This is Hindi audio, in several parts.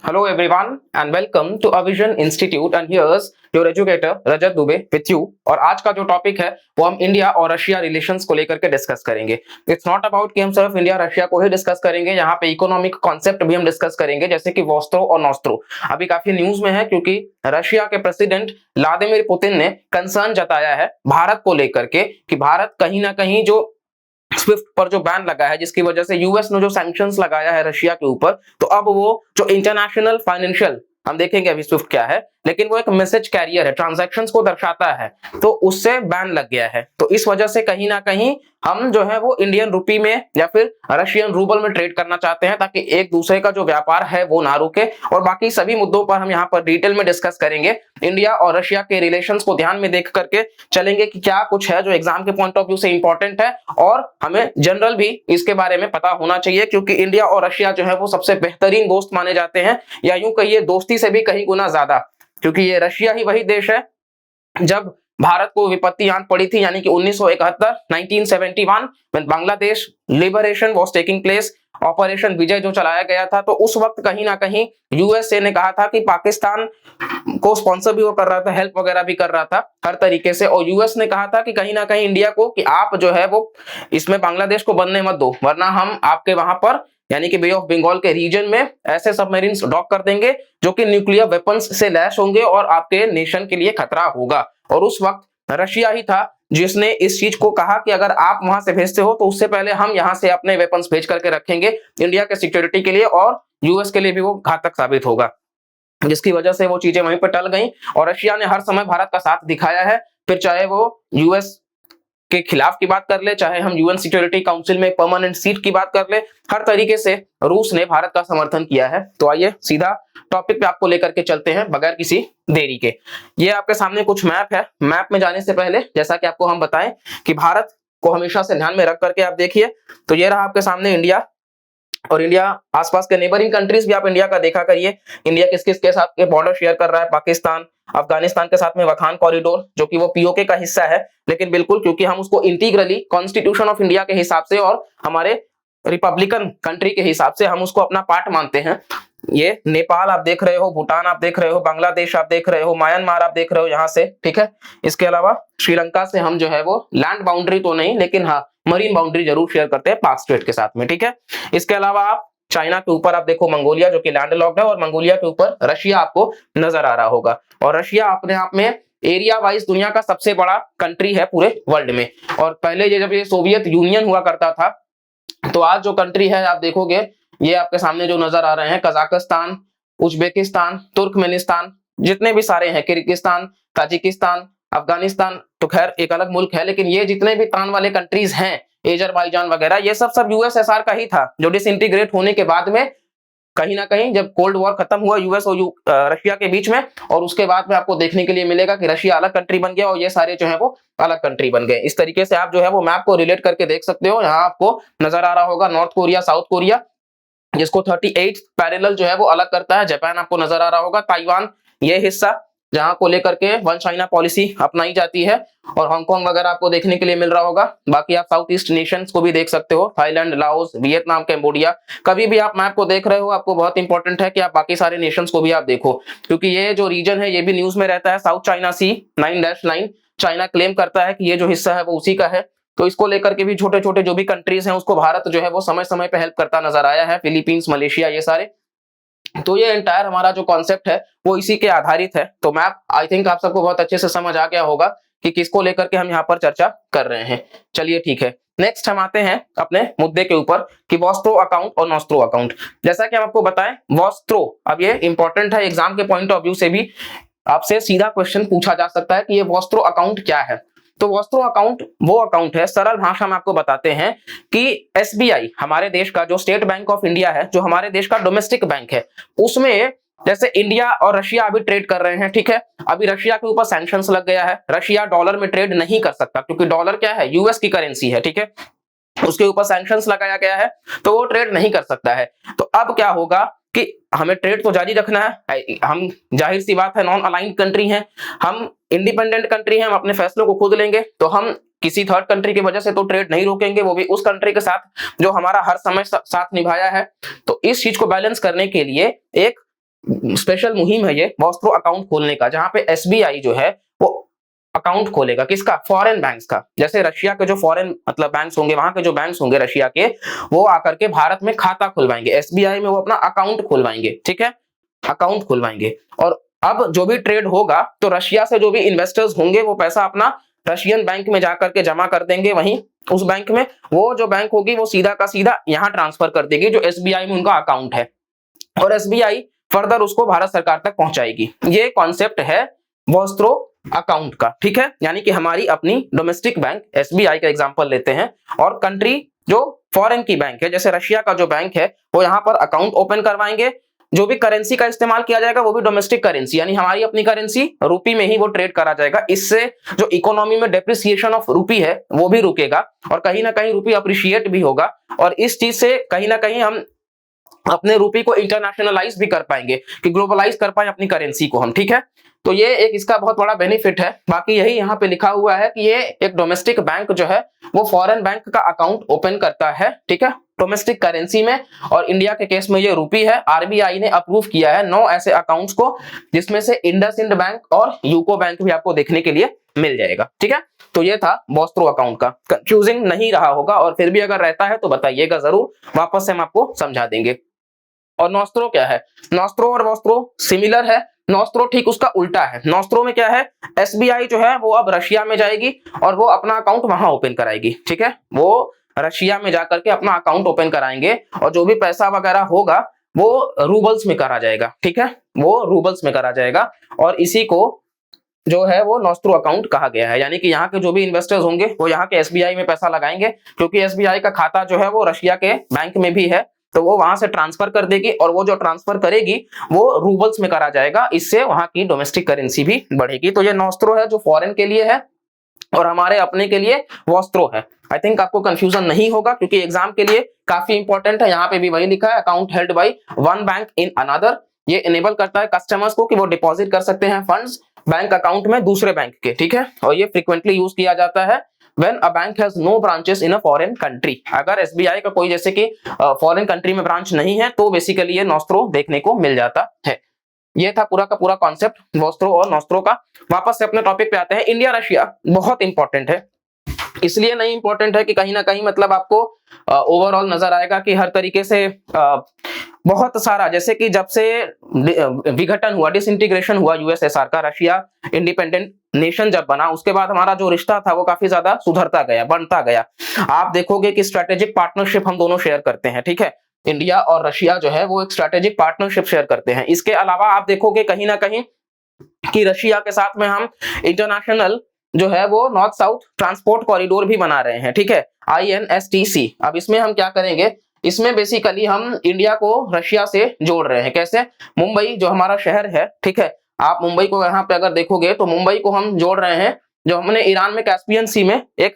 Hello everyone and welcome to Avision Institute and here's your educator Rajat Dubey with you। और आज का जो टॉपिक है वो हम इंडिया और रशिया रिलेशंस को लेकर के डिस्कस करेंगे। इट्स नॉट अबाउट कि हम सिर्फ इंडिया रशिया को ही डिस्कस करेंगे, यहाँ पे इकोनॉमिक कॉन्सेप्ट भी हम डिस्कस करेंगे, जैसे कि वोस्त्रो और नोस्त्रो अभी काफी न्यूज में है क्योंकि रशिया के प्रेसिडेंट व्लादिमीर पुतिन ने कंसर्न जताया है भारत को लेकर के कि भारत कहीं ना कहीं जो स्विफ्ट पर जो बैन लगा है, जिसकी वजह से यूएस ने जो सैंक्शंस लगाया है रशिया के ऊपर, तो अब वो जो इंटरनेशनल फाइनेंशियल, हम देखेंगे अभी स्विफ्ट क्या है, लेकिन वो एक मैसेज कैरियर है, ट्रांजैक्शंस को दर्शाता है, तो उससे बैन लग गया है। तो इस वजह से कहीं ना कहीं हम जो है वो इंडियन रुपी में या फिर रशियन रूबल में ट्रेड करना चाहते हैं ताकि एक दूसरे का जो व्यापार है वो ना रुके। और बाकी सभी मुद्दों पर हम यहाँ पर डिटेल में डिस्कस करेंगे। इंडिया और रशिया के रिलेशंस को ध्यान में देख करके चलेंगे कि क्या कुछ है जो एग्जाम के पॉइंट ऑफ व्यू से इंपॉर्टेंट है और हमें जनरल भी इसके बारे में पता होना चाहिए, क्योंकि इंडिया और रशिया जो है वो सबसे बेहतरीन दोस्त माने जाते हैं, या यूं कहिए दोस्ती से भी कहीं गुना ज्यादा, क्योंकि ये रशिया ही वही देश है जब भारत को विपत्ति आन पड़ी थी, यानी कि 1971 1971 when Bangladesh liberation was taking place, operation Vijay जो चलाया गया था, तो उस वक्त कहीं ना कहीं यूएसए ने कहा था कि पाकिस्तान को स्पॉन्सर भी वो कर रहा था, हेल्प वगैरह भी कर रहा था हर तरीके से, और यूएस ने कहा था कि कहीं ना कहीं इंडिया को कि आप जो है वो इसमें बांग्लादेश को बनने मत दो, वरना हम आपके वहां पर यानी कि बे ऑफ बंगाल के रीजन में ऐसे सबमरीन्स डॉक कर देंगे जो कि न्यूक्लियर वेपन्स से लैस होंगे और आपके नेशन के लिए खतरा होगा। और उस वक्त रशिया ही था जिसने इस चीज को कहा कि अगर आप वहां से भेजते हो तो उससे पहले हम यहां से अपने वेपन्स भेज करके रखेंगे इंडिया के सिक्योरिटी के लिए, और यूएस के लिए भी वो घातक साबित होगा, जिसकी वजह से वो चीजें वहीं पर टल गई। और रशिया ने हर समय भारत का साथ दिखाया है, फिर चाहे वो यूएस के खिलाफ की बात कर ले, चाहे हम यूएन सिक्योरिटी काउंसिल में परमानेंट सीट की बात कर ले, हर तरीके से रूस ने भारत का समर्थन किया है। तो आइए सीधा टॉपिक पे आपको लेकर के चलते हैं बगैर किसी देरी के। ये आपके सामने कुछ मैप है। मैप में जाने से पहले जैसा कि आपको हम बताएं कि भारत को हमेशा से ध्यान में रख करके आप देखिए, तो ये रहा आपके सामने इंडिया, और इंडिया आसपास के नेबरिंग कंट्रीज भी आप इंडिया का देखा करिए। इंडिया किस किस के साथ के बॉर्डर शेयर कर रहा है, पाकिस्तान, अफगानिस्तान के साथ में वखान कॉरिडोर जो कि वो पीओके का हिस्सा है, लेकिन बिल्कुल क्योंकि हम उसको इंटीग्रली कॉन्स्टिट्यूशन ऑफ इंडिया के हिसाब से और हमारे रिपब्लिकन कंट्री के हिसाब से हम उसको अपना पार्ट मानते हैं। ये नेपाल आप देख रहे हो, भूटान आप देख रहे हो, बांग्लादेश आप देख रहे हो, म्यांमार आप देख रहे हो यहाँ से, ठीक है। इसके अलावा श्रीलंका से हम जो है वो लैंड बाउंड्री तो नहीं, लेकिन हाँ मरीन बाउंड्री जरूर शेयर करते हैं पाक स्टेट के साथ में, ठीक है। इसके अलावा आप चाइना के ऊपर आप देखो मंगोलिया जो कि लैंडलॉक्ड है, और मंगोलिया के ऊपर रशिया आपको नजर आ रहा होगा। और रशिया अपने आप में एरिया वाइज दुनिया का सबसे बड़ा कंट्री है पूरे वर्ल्ड में। और पहले जब ये सोवियत यूनियन हुआ करता था, तो आज जो कंट्री है आप देखोगे, ये आपके सामने जो नजर आ रहे हैं, कजाकिस्तान, उज्बेकिस्तान, तुर्कमेनिस्तान, जितने भी सारे हैं, किर्गिस्तान, ताजिकिस्तान, अफगानिस्तान तो खैर एक अलग मुल्क है, लेकिन ये जितने भी तान वाले कंट्रीज हैं, अजरबैजान वगैरह, ये सब यूएसएसआर का ही था, जो डिसइंटीग्रेट होने के बाद में कहीं ना कहीं जब कोल्ड वॉर खत्म हुआ यूएस और रशिया के बीच में, और उसके बाद में आपको देखने के लिए मिलेगा कि रशिया अलग कंट्री बन गया और ये सारे जो है वो अलग कंट्री बन गए। इस तरीके से आप जो है वो मैप को रिलेट करके देख सकते हो। यहाँ आपको नजर आ रहा होगा नॉर्थ कोरिया, साउथ कोरिया, जिसको 38 पैरेलल जो है वो अलग करता है। जापान आपको नजर आ रहा होगा, ताइवान ये हिस्सा जहां को लेकर के वन चाइना पॉलिसी अपनाई जाती है, और हांगकांग वगैरह आपको देखने के लिए मिल रहा होगा। बाकी आप साउथ ईस्ट नेशंस को भी देख सकते हो, थाईलैंड, लाओस, वियतनाम, कैम्बोडिया। कभी भी आप मैप को देख रहे हो, आपको बहुत इंपॉर्टेंट है कि आप बाकी सारे नेशंस को भी आप देखो, क्योंकि ये जो रीजन है ये भी न्यूज में रहता है। साउथ चाइना सी 9-9 चाइना क्लेम करता है कि ये जो हिस्सा है वो उसी का है, तो इसको लेकर के भी छोटे छोटे जो भी कंट्रीज हैं उसको भारत जो है वो समय समय पे हेल्प करता नजर आया है, फिलीपींस, मलेशिया, ये सारे। तो ये एंटायर हमारा जो कॉन्सेप्ट है वो इसी के आधारित है। तो मैप आई थिंक आप सबको बहुत अच्छे से समझ आ गया होगा कि किसको लेकर के हम यहाँ पर चर्चा कर रहे हैं। चलिए ठीक है, नेक्स्ट हम आते हैं अपने मुद्दे के ऊपर कि वोस्त्रो अकाउंट और नोस्त्रो अकाउंट। जैसा कि हम आपको बताएं, वोस्त्रो, अब ये इंपॉर्टेंट है, एग्जाम के पॉइंट ऑफ व्यू से भी आपसे सीधा क्वेश्चन पूछा जा सकता है कि ये वोस्त्रो अकाउंट क्या है। तो वोस्त्रो अकाउंट वो अकाउंट है, सरल भाषा में आपको बताते हैं कि एसबीआई हमारे देश का जो स्टेट बैंक ऑफ इंडिया है, जो हमारे देश का डोमेस्टिक बैंक है, उसमें जैसे इंडिया और रशिया अभी ट्रेड कर रहे हैं, ठीक है। अभी रशिया के ऊपर सैंक्शंस लग गया है, रशिया डॉलर में ट्रेड नहीं कर सकता क्योंकि डॉलर क्या है, यूएस की करेंसी है, ठीक है। उसके ऊपर सैंक्शंस लगाया गया है, तो वो ट्रेड नहीं कर सकता है। तो अब क्या होगा कि हमें ट्रेड तो जारी रखना है, हम जाहिर सी बात है नॉन अलाइंड कंट्री हैं, हम इंडिपेंडेंट कंट्री हैं, हम अपने फैसलों को खुद लेंगे, तो हम किसी थर्ड कंट्री की वजह से तो ट्रेड नहीं रोकेंगे, वो भी उस कंट्री के साथ जो हमारा हर समय साथ निभाया है। तो इस चीज को बैलेंस करने के लिए एक स्पेशल मुहिम है ये वॉस्त्रो अकाउंट खोलने का, जहां पे एसबीआई जो है वो अकाउंट खोलेगा। किसका? फॉरेन बैंक्स का। जैसे रशिया के जो फॉरेन मतलब बैंक्स होंगे, वहां के जो बैंक्स होंगे रशिया के, वो आकर के भारत में खाता खुलवाएंगे, एसबीआई में वो अपना अकाउंट खुलवाएंगे। ठीक है, अकाउंट खुलवाएंगे। और अब जो भी ट्रेड होगा तो रशिया से जो भी इन्वेस्टर्स होंगे वो पैसा अपना रशियन बैंक में जाकर के जमा कर देंगे, वहीं उस बैंक में वो जो बैंक होगी वो सीधा का सीधा यहां ट्रांसफर कर देगी जो एसबीआई में उनका अकाउंट है, और एसबीआई फर्दर उसको भारत सरकार तक पहुंचाएगी। ये कॉन्सेप्ट है वॉस्त्रो अकाउंट का। ठीक है, यानी कि हमारी अपनी डोमेस्टिक बैंक एसबीआई का एग्जांपल लेते हैं, और कंट्री जो फॉरेन की बैंक है जैसे रशिया का जो बैंक है वो यहाँ पर अकाउंट ओपन करवाएंगे। जो भी करेंसी का इस्तेमाल किया जाएगा वो भी डोमेस्टिक करेंसी, यानी हमारी अपनी करेंसी रूपी में ही वो ट्रेड करा जाएगा। इससे जो इकोनॉमी में डेप्रिसिएशन ऑफ रूपी है वो भी रुकेगा, और कहीं ना कहीं रूपी अप्रिशिएट भी होगा, और इस चीज से कहीं ना कहीं हम अपने रूपी को इंटरनेशनलाइज भी कर पाएंगे, कि ग्लोबलाइज कर पाए अपनी करेंसी को हम। ठीक है, तो ये एक इसका बहुत बड़ा बेनिफिट है। बाकी यही यहाँ पे लिखा हुआ है कि ये एक डोमेस्टिक बैंक जो है वो फॉरेन बैंक का अकाउंट ओपन करता है। ठीक है, डोमेस्टिक करेंसी में, और इंडिया के केस में ये रूपी है। आरबीआई ने अप्रूव किया है 9 ऐसे अकाउंट्स को, जिसमें से इंडसइंड बैंक और यूको बैंक भी आपको देखने के लिए मिल जाएगा। ठीक है, तो ये था वॉस्त्रो अकाउंट का। कंफ्यूजिंग नहीं रहा होगा, और फिर भी अगर रहता है तो बताइएगा जरूर, वापस से हम आपको समझा देंगे। और नॉस्त्रो क्या है? नॉस्त्रो और वॉस्त्रो सिमिलर है, नॉस्त्रो ठीक उसका उल्टा है। नॉस्त्रो में क्या है, एसबीआई जो है वो अब रशिया में जाएगी और वो अपना अकाउंट वहां ओपन कराएगी। ठीक है, वो रशिया में जाकर के अपना अकाउंट ओपन कराएंगे, और जो भी पैसा वगैरह होगा वो रूबल्स में करा जाएगा। ठीक है, वो रूबल्स में करा जाएगा, और इसी को जो है वो नॉस्त्रो अकाउंट कहा गया है। यानी कि यहाँ के जो भी इन्वेस्टर्स होंगे वो यहाँ के एसबीआई में पैसा लगाएंगे, क्योंकि एसबीआई का खाता जो है वो रशिया के बैंक में भी है, तो वो वहां से ट्रांसफर कर देगी, और वो जो ट्रांसफर करेगी वो रूबल्स में करा जाएगा। इससे वहां की डोमेस्टिक करेंसी भी बढ़ेगी। तो ये नॉस्त्रो है जो फॉरेन के लिए है, और हमारे अपने के लिए वॉस्त्रो है। आई थिंक आपको कंफ्यूजन नहीं होगा, क्योंकि एग्जाम के लिए काफी इंपॉर्टेंट है। यहाँ पे भी वही लिखा है, account held by one bank in another. ये इनेबल करता है कस्टमर्स को कि वो डिपॉजिट कर सकते हैं फंड्स बैंक अकाउंट में दूसरे बैंक के। ठीक है, और ये फ्रीक्वेंटली यूज किया जाता है when a bank has no branches in a foreign country। अगर एसबीआई का कोई जैसे कि फॉरेन कंट्री में ब्रांच नहीं है तो बेसिकली ये नॉस्त्रो देखने को मिल जाता है। ये था पूरा का पूरा कॉन्सेप्ट वॉस्त्रो और नॉस्त्रो का। वापस से अपने टॉपिक पे आते हैं। इंडिया रशिया बहुत इंपॉर्टेंट है, इसलिए नहीं इंपॉर्टेंट है कि कहीं ना कहीं मतलब आपको ओवरऑल नजर आएगा कि हर तरीके से बहुत सारा, जैसे कि जब से विघटन हुआ, डिसइंटीग्रेशन हुआ यूएसएसआर का, रशिया इंडिपेंडेंट नेशन जब बना, उसके बाद हमारा जो रिश्ता था वो काफी ज्यादा सुधरता गया, बनता गया। आप देखोगे कि स्ट्रेटेजिक पार्टनरशिप हम दोनों शेयर करते हैं। ठीक है, इंडिया और रशिया जो है वो एक स्ट्रेटेजिक पार्टनरशिप शेयर करते हैं। इसके अलावा आप देखोगे कहीं ना कहीं कि रशिया के साथ में हम इंटरनेशनल जो है वो नॉर्थ साउथ ट्रांसपोर्ट कॉरिडोर भी बना रहे हैं। ठीक है, INSTC। अब इसमें हम क्या करेंगे, इसमें बेसिकली हम इंडिया को रशिया से जोड़ रहे हैं। कैसे? मुंबई जो हमारा शहर है, ठीक है, आप मुंबई को यहाँ पे अगर देखोगे तो मुंबई को हम जोड़ रहे हैं, जो हमने ईरान में कैस्पियन सी में एक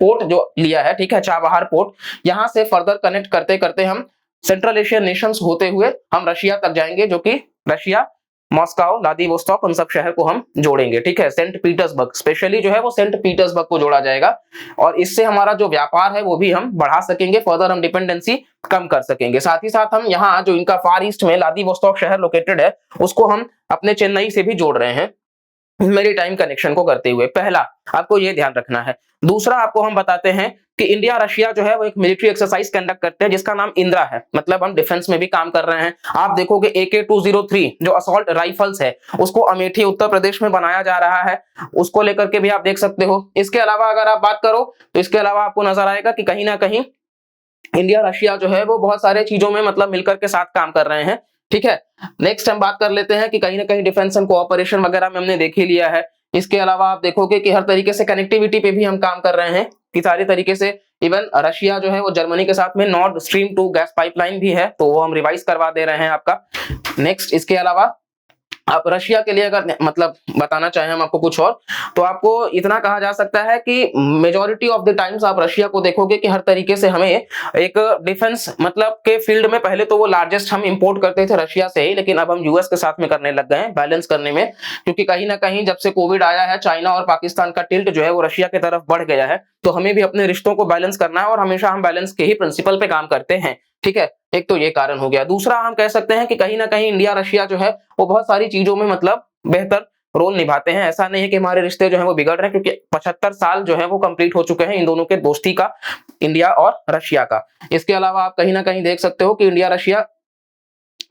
पोर्ट जो लिया है, ठीक है, चाबहार पोर्ट, यहां से फर्दर कनेक्ट करते करते हम सेंट्रल एशियन नेशंस होते हुए हम रशिया तक जाएंगे, जो कि रशिया, मॉस्को, व्लादिवोस्टॉक, उन सब शहर को हम जोड़ेंगे। ठीक है, सेंट पीटर्सबर्ग स्पेशली जो है वो सेंट पीटर्सबर्ग को जोड़ा जाएगा, और इससे हमारा जो व्यापार है वो भी हम बढ़ा सकेंगे, फर्दर हम डिपेंडेंसी कम कर सकेंगे। साथ ही साथ हम यहाँ जो इनका फार ईस्ट में व्लादिवोस्टॉक शहर लोकेटेड है उसको हम अपने चेन्नई से भी जोड़ रहे हैं मैरीटाइम कनेक्शन को करते हुए। पहला आपको ये ध्यान रखना है। दूसरा आपको हम बताते हैं कि इंडिया रशिया जो है वो एक मिलिट्री एक्सरसाइज कंडक्ट करते हैं जिसका नाम इंदिरा है, मतलब हम डिफेंस में भी काम कर रहे हैं। आप देखोगे AK-203 जो असॉल्ट राइफल्स है उसको अमेठी उत्तर प्रदेश में बनाया जा रहा है, उसको लेकर के भी आप देख सकते हो। इसके अलावा अगर आप बात करो तो इसके अलावा आपको नजर आएगा कि कहीं ना कहीं इंडिया रशिया जो है वो बहुत सारे चीजों में मतलब मिलकर के साथ काम कर रहे हैं। ठीक है, नेक्स्ट हम बात कर लेते हैं कि कहीं ना कहीं डिफेंस एंड कोऑपरेशन वगैरह में हमने देख ही लिया है। इसके अलावा आप देखोगे कि हर तरीके से कनेक्टिविटी पे भी हम काम कर रहे हैं कि सारे तरीके से। इवन रशिया जो है वो जर्मनी के साथ में नॉर्ड स्ट्रीम 2 गैस पाइपलाइन भी है, तो वो हम रिवाइज करवा दे रहे हैं आपका। नेक्स्ट इसके अलावा आप रशिया के लिए अगर मतलब बताना चाहें हम आपको कुछ और, तो आपको इतना कहा जा सकता है कि मेजॉरिटी ऑफ द टाइम्स आप रशिया को देखोगे कि हर तरीके से हमें एक डिफेंस मतलब के फील्ड में, पहले तो वो लार्जेस्ट हम इंपोर्ट करते थे रशिया से ही, लेकिन अब हम यूएस के साथ में करने लग गए हैं बैलेंस करने में, क्योंकि कहीं ना कहीं जब से कोविड आया है चाइना और पाकिस्तान का टिल्ट जो है वो रशिया की तरफ बढ़ गया है, तो हमें भी अपने रिश्तों को बैलेंस करना है, और हमेशा हम बैलेंस के ही प्रिंसिपल पे काम करते हैं। ठीक है, एक तो ये कारण हो गया। दूसरा हम कह सकते हैं कि कहीं ना कहीं इंडिया रशिया जो है वो बहुत सारी चीजों में मतलब बेहतर रोल निभाते हैं। ऐसा नहीं है कि हमारे रिश्ते जो है वो बिगड़ रहे हैं, क्योंकि 75 साल जो है वो कंप्लीट हो चुके हैं इन दोनों के दोस्ती का, इंडिया और रशिया का। इसके अलावा आप कहीं ना कहीं देख सकते हो कि इंडिया रशिया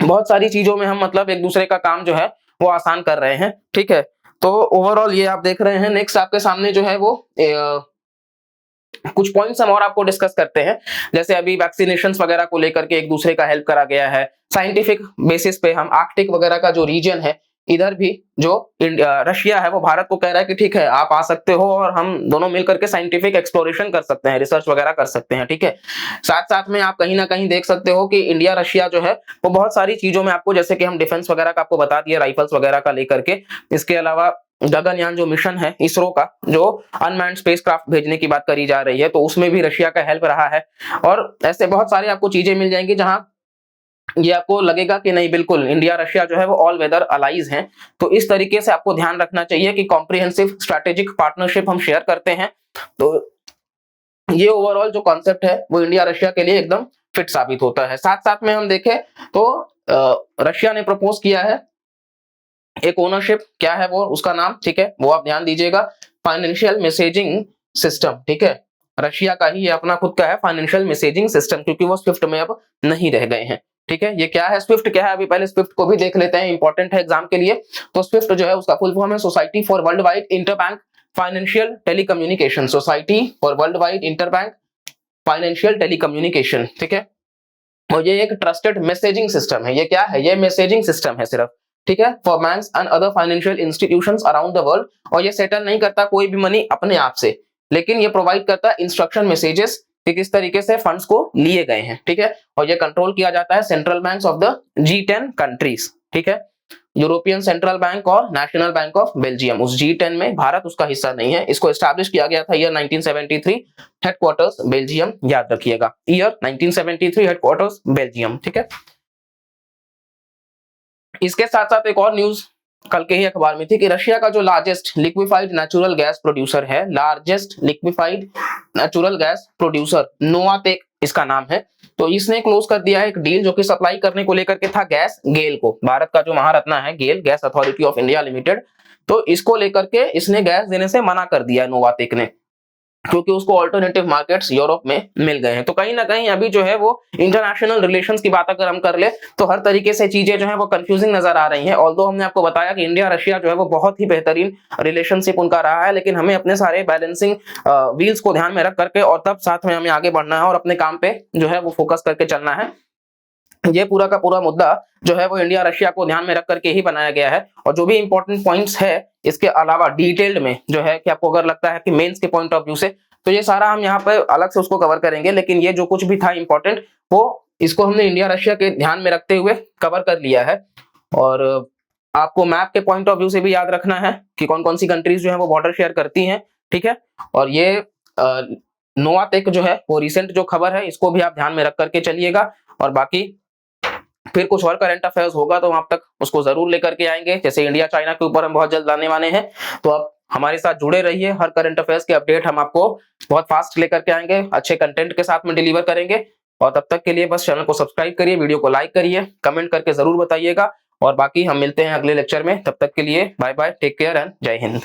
बहुत सारी चीजों में हम मतलब एक दूसरे का काम जो है वो आसान कर रहे हैं। ठीक है, तो ओवरऑल ये आप देख रहे हैं। नेक्स्ट आपके सामने जो है वो कुछ पॉइंट्स हम और आपको डिस्कस करते हैं। जैसे अभी वैक्सीनेशन वगैरह को लेकर के एक दूसरे का हेल्प करा गया है। साइंटिफिक बेसिस पे हम आर्कटिक वगैरह का जो रीजन है, इधर भी जो रशिया है वो भारत को कह रहा है कि ठीक है आप आ सकते हो और हम दोनों मिलकर के साइंटिफिक एक्सप्लोरेशन कर सकते हैं, रिसर्च वगैरह कर सकते हैं। ठीक है, साथ साथ में आप कहीं ना कहीं देख सकते हो कि इंडिया रशिया जो है वो बहुत सारी चीजों में आपको, जैसे कि हम डिफेंस वगैरह का आपको बता दिया, राइफल्स वगैरह का लेकर के। इसके अलावा गगनयान जो मिशन है इसरो का, जो अनमैन्ड स्पेसक्राफ्ट भेजने की बात करी जा रही है, तो उसमें भी रशिया का हेल्प रहा है। और ऐसे बहुत सारे आपको चीजें मिल जाएंगी जहां ये आपको लगेगा कि नहीं बिल्कुल इंडिया रशिया जो है वो ऑल वेदर अलाइज हैं। तो इस तरीके से आपको ध्यान रखना चाहिए कि कॉम्प्रिहेंसिव स्ट्रेटेजिक पार्टनरशिप हम शेयर करते हैं। तो ये ओवरऑल जो कॉन्सेप्ट है वो इंडिया रशिया के लिए एकदम फिट साबित होता है। साथ साथ में हम देखें तो रशिया ने प्रपोज किया है एक ओनरशिप, क्या है वो उसका नाम, ठीक है वो आप ध्यान दीजिएगा, फाइनेंशियल मैसेजिंग सिस्टम। ठीक है, रशिया का ही ये अपना खुद का है फाइनेंशियल मैसेजिंग सिस्टम, क्योंकि वो स्विफ्ट में अब नहीं रह गए हैं। ठीक है, ये क्या है स्विफ्ट क्या है, अभी पहले स्विफ्ट को भी देख लेते हैं, इंपॉर्टेंट है एग्जाम के लिए। तो स्विफ्ट जो है उसका फुल फॉर्म है society for world wide interbank financial telecommunication, society for world wide interbank financial telecommunication. ठीक है, और ये एक ट्रस्टेड मैसेजिंग सिस्टम है। ये क्या है, ये मैसेजिंग सिस्टम है सिर्फ। ठीक है, for banks and other financial institutions around the world. और ये सेटल नहीं करता कोई भी मनी अपने आप से, लेकिन ये प्रोवाइड करता है इंस्ट्रक्शन मैसेजेस कि किस तरीके से फंड्स को लिए गए हैं। ठीक है, और ये कंट्रोल किया जाता है central banks of the G10 countries. ठीक है, यूरोपियन सेंट्रल बैंक और नेशनल बैंक ऑफ बेल्जियम, उस G10 में भारत उसका हिस्सा नहीं है। इसको एस्टैब्लिश किया गया था ईयर 1973, हेडक्वार्टर्स बेल्जियम, याद रखिएगा ईयर 1973, हेडक्वार्टर्स बेल्जियम। ठीक है, इसके साथ साथ एक और न्यूज कल के ही अखबार में थी कि रशिया का जो largest liquefied natural gas producer है, largest liquefied natural gas producer Novatek इसका नाम है, तो इसने क्लोज कर दिया है एक डील जो कि सप्लाई करने को लेकर के था गैस गेल को, भारत का जो महारत्ना है GAIL, gas authority of India limited. तो इसको लेकर के इसने गैस देने से मना कर दिया है नोवाटेक ने, क्योंकि उसको अल्टरनेटिव मार्केट्स यूरोप में मिल गए हैं। तो कहीं ना कहीं अभी जो है वो इंटरनेशनल रिलेशंस की बात अगर हम कर ले तो हर तरीके से चीजें जो है वो कंफ्यूजिंग नजर आ रही हैं। ऑल्दो हमने आपको बताया कि इंडिया रशिया जो है वो बहुत ही बेहतरीन रिलेशनशिप उनका रहा है, लेकिन हमें अपने सारे बैलेंसिंग व्हील्स को ध्यान में रख करके और तब साथ में हमें आगे बढ़ना है और अपने काम पे जो है वो फोकस करके चलना है। ये पूरा का पूरा मुद्दा जो है वो इंडिया रशिया को ध्यान में रख करके ही बनाया गया है। और जो भी इंपॉर्टेंट पॉइंट्स है इसके अलावा डिटेल्ड में जो है कि आपको अगर लगता है कि मेंस के पॉइंट ऑफ व्यू से, तो ये सारा हम यहाँ पे अलग से उसको कवर करेंगे, लेकिन ये जो कुछ भी था इंपॉर्टेंट वो इसको हमने इंडिया रशिया के ध्यान में रखते हुए कवर कर लिया है। और आपको मैप के पॉइंट ऑफ व्यू से भी याद रखना है कि कौन कौन सी कंट्रीज जो है वो बॉर्डर शेयर करती हैं। ठीक है, और ये नोवाटेक जो है वो रिसेंट जो खबर है इसको भी आप ध्यान में रख करके चलिएगा। और बाकी फिर कुछ और करंट अफेयर्स होगा तो वहां तक उसको जरूर लेकर के आएंगे, जैसे इंडिया चाइना के ऊपर हम बहुत जल्द लाने वाले हैं। तो आप हमारे साथ जुड़े रहिए, हर करंट अफेयर्स के अपडेट हम आपको बहुत फास्ट लेकर के आएंगे, अच्छे कंटेंट के साथ में डिलीवर करेंगे। और तब तक के लिए बस चैनल को सब्सक्राइब करिए, वीडियो को लाइक करिए, कमेंट करके जरूर बताइएगा। और बाकी हम मिलते हैं अगले लेक्चर में, तब तक के लिए bye bye, take care and जय हिंद।